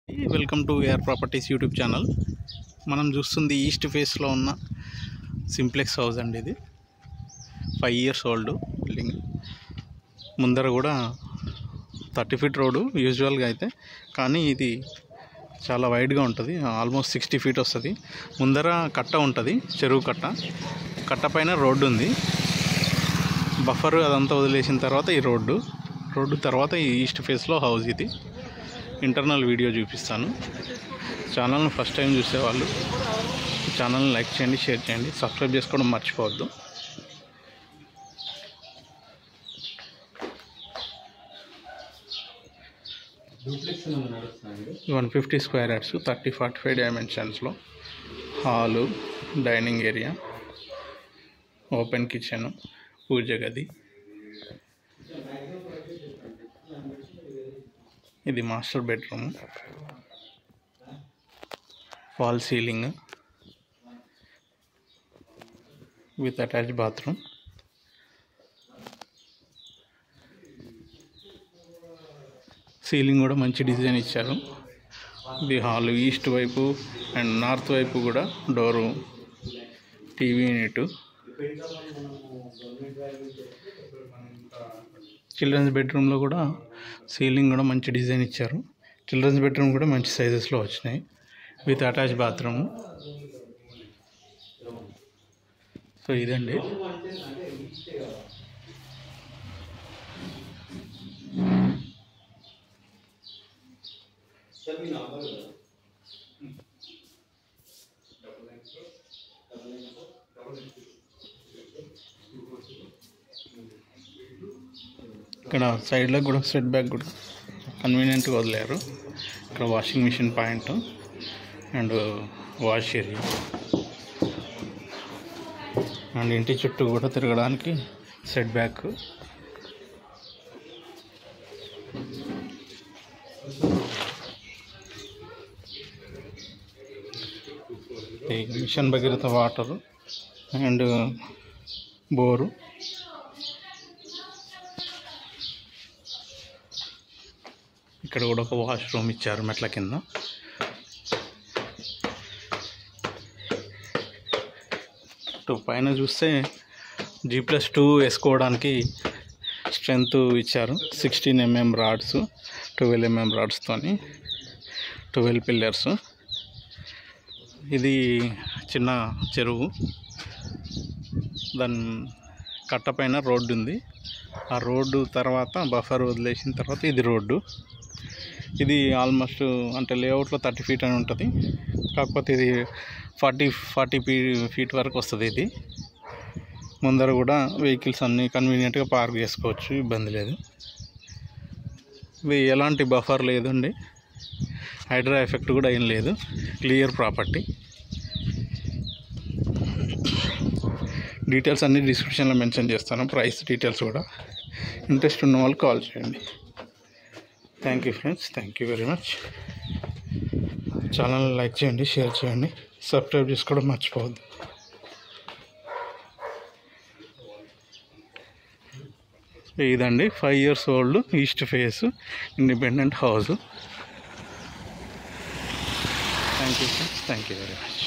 Welcome to AR properties YouTube channel. మనం చూస్తుంది east ఫేస్లో ఉన్న సింప్లెక్స్ హౌస్ అండి. ఇది 5 years ఓల్డ్ బిల్డింగ్. ముందర కూడా 30 feet రోడ్డు యూజువల్గా అయితే, కానీ ఇది చాలా వైడ్గా ఉంటుంది. ఆల్మోస్ట్ 60 feet వస్తుంది. ముందర కట్ట ఉంటుంది, చెరువు కట్ట. కట్ట పైన రోడ్డు ఉంది. బఫర్ అదంతా వదిలేసిన తర్వాత ఈ రోడ్డు తర్వాత ఈ ఈస్ట్ ఫేస్లో హౌస్. ఇది ఇంటర్నల్ వీడియో చూపిస్తాను. ఛానల్ని ఫస్ట్ టైం చూసేవాళ్ళు ఛానల్ని లైక్ చేయండి, షేర్ చేయండి, సబ్స్క్రైబ్ చేసుకోవడం మర్చిపోవద్దు. డూప్లెక్స్ 150 square yards, 30-45 dimensionsలో hall, dining area, open kitchen, పూజ గది. ఇది master bedroom, false ceiling with attach bathroom. Ceiling కూడా మంచి డిజైన్ ఇచ్చారు. ఇది హాల్ ఈస్ట్ వైపు అండ్ నార్త్ వైపు కూడా డోరు, టీవీ యూనిట్. చిల్డ్రన్స్ బెడ్రూమ్లో కూడా సీలింగ్ కూడా మంచి డిజైన్ ఇచ్చారు. చిల్డ్రన్స్ బెడ్రూమ్ కూడా మంచి సైజెస్లో వచ్చినాయి విత్ అటాచ్ బాత్రూమ్. సో ఇదండి. ఇక్కడ సైడ్లో కూడా సెట్ బ్యాక్ కూడా కన్వీనియంట్గా వదిలేరు. ఇక్కడ washing machine point and wash area and ఇంటి చుట్టూ కూడా తిరగడానికి set back. Mission Bhagiratha water and bore. ఇక్కడ కూడా ఒక వాష్రూమ్ ఇచ్చారు మెట్ల కింద. పైన చూస్తే G+2 వేసుకోవడానికి స్ట్రెంత్ ఇచ్చారు. 16 mm రాడ్స్, 12 mm రాడ్స్తోని 12 పిల్లర్స్. ఇది చిన్న చెరువు, దాని కట్ట పైన రోడ్డు ఉంది. ఆ రోడ్డు తర్వాత బఫర్ వదిలేసిన తర్వాత ఇది రోడ్డు. ఇది ఆల్మోస్ట్ అంటే లేఅవుట్లో 30 feet అని ఉంటుంది, కాకపోతే ఇది 40 feet వరకు వస్తుంది. ఇది ముందర కూడా వెహికల్స్ అన్నీ కన్వీనియంట్గా పార్క్ చేసుకోవచ్చు, ఇబ్బంది లేదు. ఇది ఎలాంటి బఫర్ లేదండి, హైడ్రా ఎఫెక్ట్ కూడా ఏం లేదు, క్లియర్ ప్రాపర్టీ. డీటెయిల్స్ అన్నీ డిస్క్రిప్షన్లో మెన్షన్ చేస్తాను, ప్రైస్ డీటెయిల్స్ కూడా. ఇంట్రెస్ట్ ఉన్న వాళ్ళు కాల్ చేయండి. Thank you friends, thank you very much. Channel like చేయండి, షేర్ చేయండి, సబ్స్క్రైబ్ చేసుకోవడం మర్చిపోవద్దు. ఇదండి 5 years old east face independent house. Thank you friends, thank you very much.